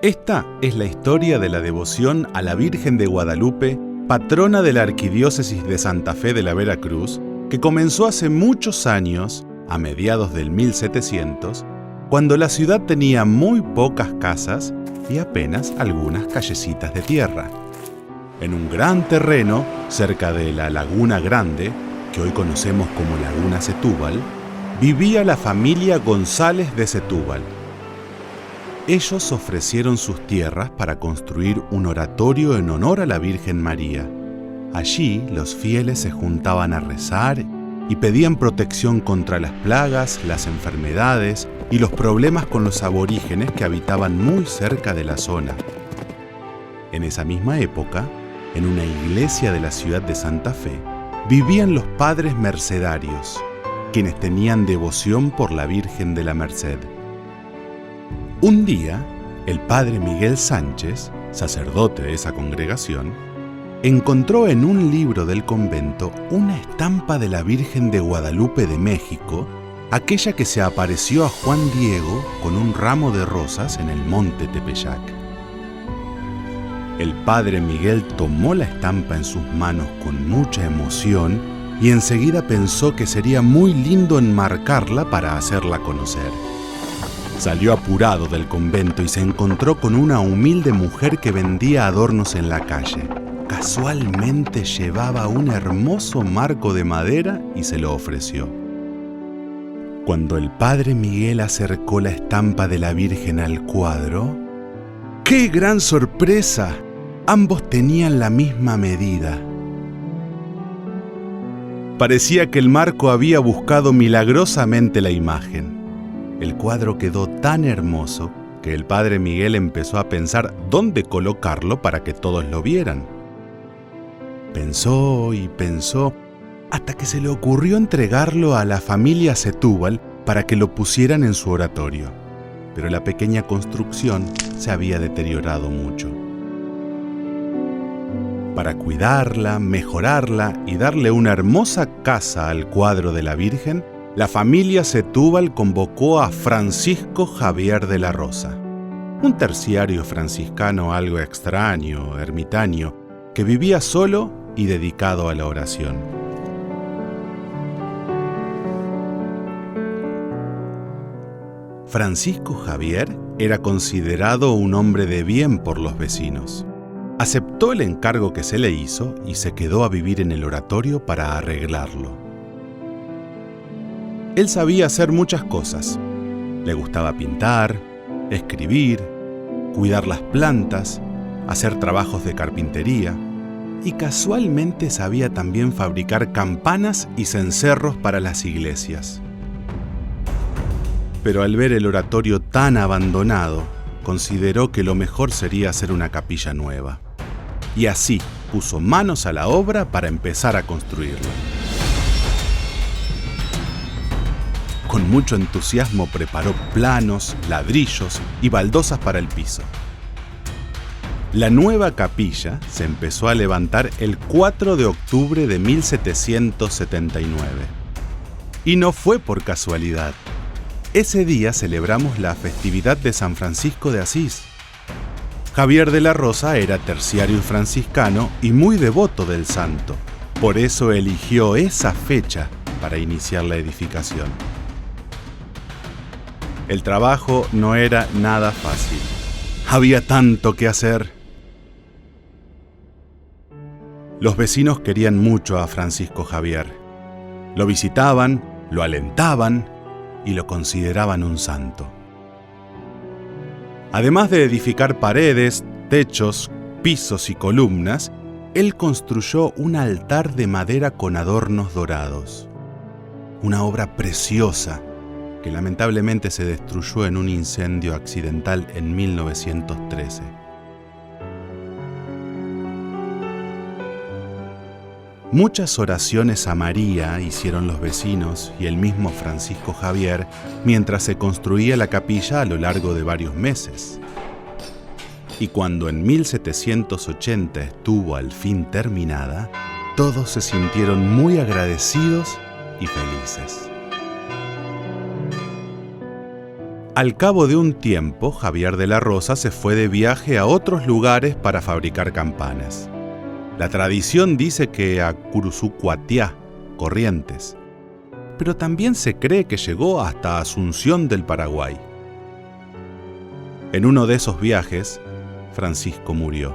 Esta es la historia de la devoción a la Virgen de Guadalupe, patrona de la Arquidiócesis de Santa Fe de la Veracruz, que comenzó hace muchos años, a mediados del 1700, cuando la ciudad tenía muy pocas casas y apenas algunas callecitas de tierra. En un gran terreno, cerca de la Laguna Grande, que hoy conocemos como Laguna Setúbal, vivía la familia González de Setúbal. Ellos ofrecieron sus tierras para construir un oratorio en honor a la Virgen María. Allí los fieles se juntaban a rezar y pedían protección contra las plagas, las enfermedades y los problemas con los aborígenes que habitaban muy cerca de la zona. En esa misma época, en una iglesia de la ciudad de Santa Fe, vivían los padres mercedarios, quienes tenían devoción por la Virgen de la Merced. Un día, el padre Miguel Sánchez, sacerdote de esa congregación, encontró en un libro del convento una estampa de la Virgen de Guadalupe de México, aquella que se apareció a Juan Diego con un ramo de rosas en el monte Tepeyac. El padre Miguel tomó la estampa en sus manos con mucha emoción y enseguida pensó que sería muy lindo enmarcarla para hacerla conocer. Salió apurado del convento y se encontró con una humilde mujer que vendía adornos en la calle. Casualmente llevaba un hermoso marco de madera y se lo ofreció. Cuando el padre Miguel acercó la estampa de la Virgen al cuadro, ¡qué gran sorpresa! Ambos tenían la misma medida. Parecía que el marco había buscado milagrosamente la imagen. El cuadro quedó tan hermoso que el padre Miguel empezó a pensar dónde colocarlo para que todos lo vieran. Pensó y pensó, hasta que se le ocurrió entregarlo a la familia Setúbal para que lo pusieran en su oratorio. Pero la pequeña construcción se había deteriorado mucho. Para cuidarla, mejorarla y darle una hermosa casa al cuadro de la Virgen, la familia Setúbal convocó a Francisco Javier de la Rosa, un terciario franciscano algo extraño, ermitaño, que vivía solo y dedicado a la oración. Francisco Javier era considerado un hombre de bien por los vecinos. Aceptó el encargo que se le hizo y se quedó a vivir en el oratorio para arreglarlo. Él sabía hacer muchas cosas. Le gustaba pintar, escribir, cuidar las plantas, hacer trabajos de carpintería y casualmente sabía también fabricar campanas y cencerros para las iglesias. Pero al ver el oratorio tan abandonado, consideró que lo mejor sería hacer una capilla nueva. Y así puso manos a la obra para empezar a construirlo. Con mucho entusiasmo preparó planos, ladrillos y baldosas para el piso. La nueva capilla se empezó a levantar el 4 de octubre de 1779. Y no fue por casualidad. Ese día celebramos la festividad de San Francisco de Asís. Javier de la Rosa era terciario franciscano y muy devoto del santo. Por eso eligió esa fecha para iniciar la edificación. El trabajo no era nada fácil. Había tanto que hacer. Los vecinos querían mucho a Francisco Javier. Lo visitaban, lo alentaban y lo consideraban un santo. Además de edificar paredes, techos, pisos y columnas, él construyó un altar de madera con adornos dorados. Una obra preciosa que lamentablemente se destruyó en un incendio accidental en 1913. Muchas oraciones a María hicieron los vecinos y el mismo Francisco Javier mientras se construía la capilla a lo largo de varios meses. Y cuando en 1780 estuvo al fin terminada, todos se sintieron muy agradecidos y felices. Al cabo de un tiempo, Javier de la Rosa se fue de viaje a otros lugares para fabricar campanas. La tradición dice que a Curuzucuatiá, Corrientes, pero también se cree que llegó hasta Asunción del Paraguay. En uno de esos viajes, Francisco murió.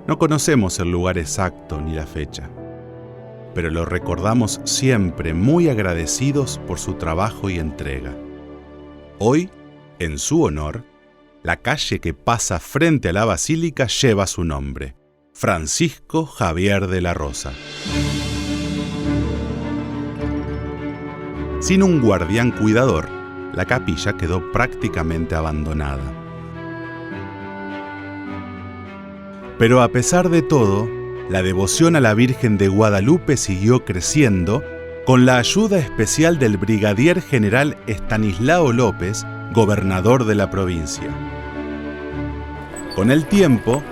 No conocemos el lugar exacto ni la fecha, pero lo recordamos siempre muy agradecidos por su trabajo y entrega. Hoy, en su honor, la calle que pasa frente a la basílica lleva su nombre, Francisco Javier de la Rosa. Sin un guardián cuidador, la capilla quedó prácticamente abandonada. Pero a pesar de todo, la devoción a la Virgen de Guadalupe siguió creciendo con la ayuda especial del brigadier general Estanislao López, gobernador de la provincia. Con el tiempo,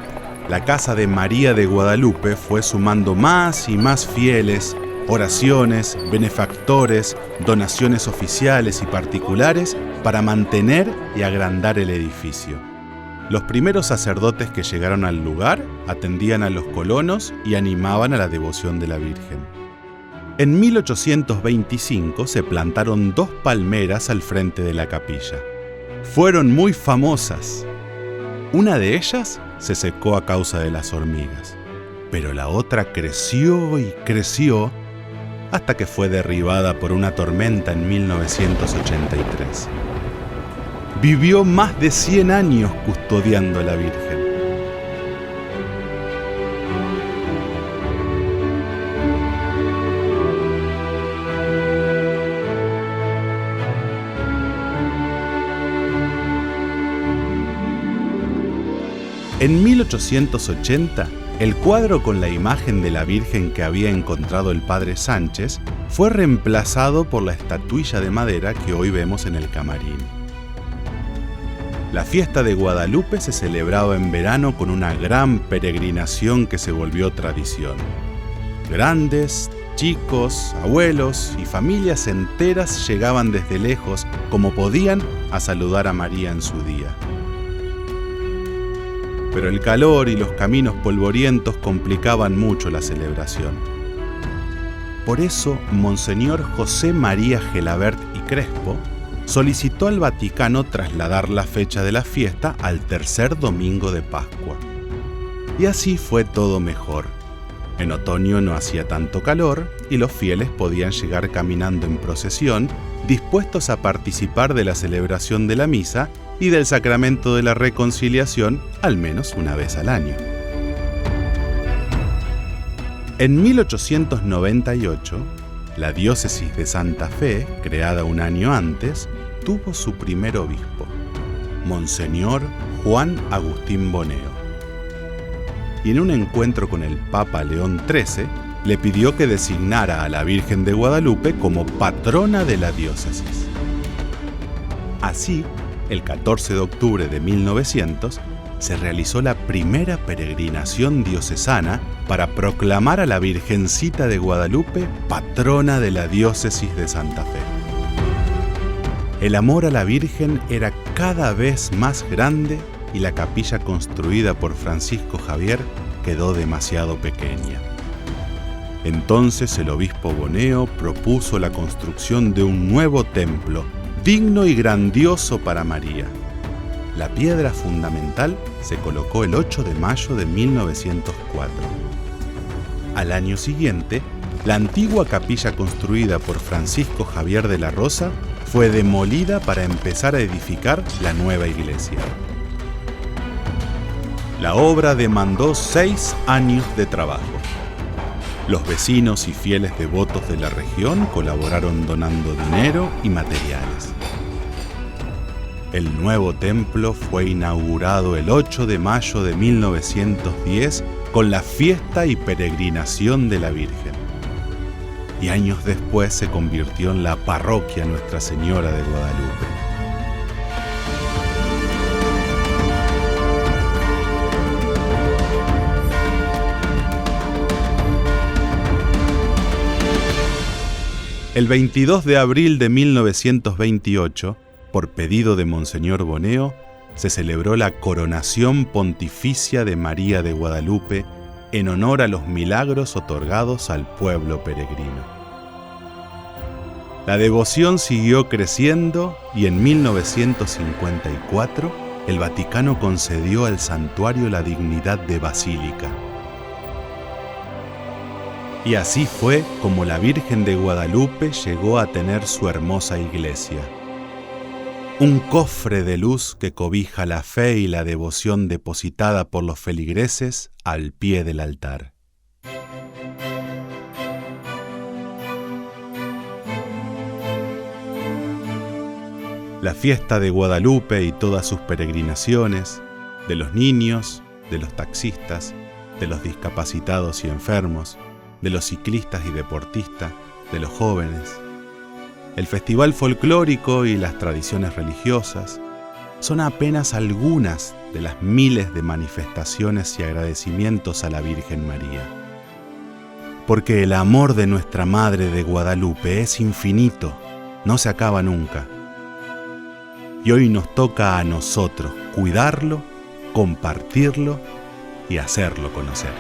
la Casa de María de Guadalupe fue sumando más y más fieles, oraciones, benefactores, donaciones oficiales y particulares para mantener y agrandar el edificio. Los primeros sacerdotes que llegaron al lugar atendían a los colonos y animaban a la devoción de la Virgen. En 1825 se plantaron 2 palmeras al frente de la capilla. Fueron muy famosas. Una de ellas se secó a causa de las hormigas, pero la otra creció y creció hasta que fue derribada por una tormenta en 1983. Vivió más de 100 años custodiando a la Virgen. En 1880, el cuadro con la imagen de la Virgen que había encontrado el padre Sánchez fue reemplazado por la estatuilla de madera que hoy vemos en el camarín. La fiesta de Guadalupe se celebraba en verano con una gran peregrinación que se volvió tradición. Grandes, chicos, abuelos y familias enteras llegaban desde lejos, como podían, a saludar a María en su día. Pero el calor y los caminos polvorientos complicaban mucho la celebración. Por eso, Monseñor José María Gelabert y Crespo solicitó al Vaticano trasladar la fecha de la fiesta al tercer domingo de Pascua. Y así fue todo mejor. En otoño no hacía tanto calor y los fieles podían llegar caminando en procesión, dispuestos a participar de la celebración de la misa y del sacramento de la reconciliación al menos una vez al año. En 1898, la diócesis de Santa Fe, creada un año antes, tuvo su primer obispo, Monseñor Juan Agustín Boneo. Y en un encuentro con el Papa León XIII, le pidió que designara a la Virgen de Guadalupe como patrona de la diócesis. Así, el 14 de octubre de 1900, se realizó la primera peregrinación diocesana para proclamar a la Virgencita de Guadalupe patrona de la diócesis de Santa Fe. El amor a la Virgen era cada vez más grande y la capilla construida por Francisco Javier quedó demasiado pequeña. Entonces el obispo Boneo propuso la construcción de un nuevo templo, digno y grandioso para María. La piedra fundamental se colocó el 8 de mayo de 1904. Al año siguiente, la antigua capilla construida por Francisco Javier de la Rosa fue demolida para empezar a edificar la nueva iglesia. La obra demandó 6 años de trabajo. Los vecinos y fieles devotos de la región colaboraron donando dinero y materiales. El nuevo templo fue inaugurado el 8 de mayo de 1910 con la fiesta y peregrinación de la Virgen. Y años después se convirtió en la parroquia Nuestra Señora de Guadalupe. El 22 de abril de 1928, por pedido de Monseñor Boneo, se celebró la coronación pontificia de María de Guadalupe en honor a los milagros otorgados al pueblo peregrino. La devoción siguió creciendo y en 1954 el Vaticano concedió al santuario la dignidad de basílica. Y así fue como la Virgen de Guadalupe llegó a tener su hermosa iglesia. Un cofre de luz que cobija la fe y la devoción depositada por los feligreses al pie del altar. La fiesta de Guadalupe y todas sus peregrinaciones, de los niños, de los taxistas, de los discapacitados y enfermos, de los ciclistas y deportistas, de los jóvenes, el festival folclórico y las tradiciones religiosas son apenas algunas de las miles de manifestaciones y agradecimientos a la Virgen María. Porque el amor de nuestra Madre de Guadalupe es infinito, no se acaba nunca. Y hoy nos toca a nosotros cuidarlo, compartirlo y hacerlo conocer.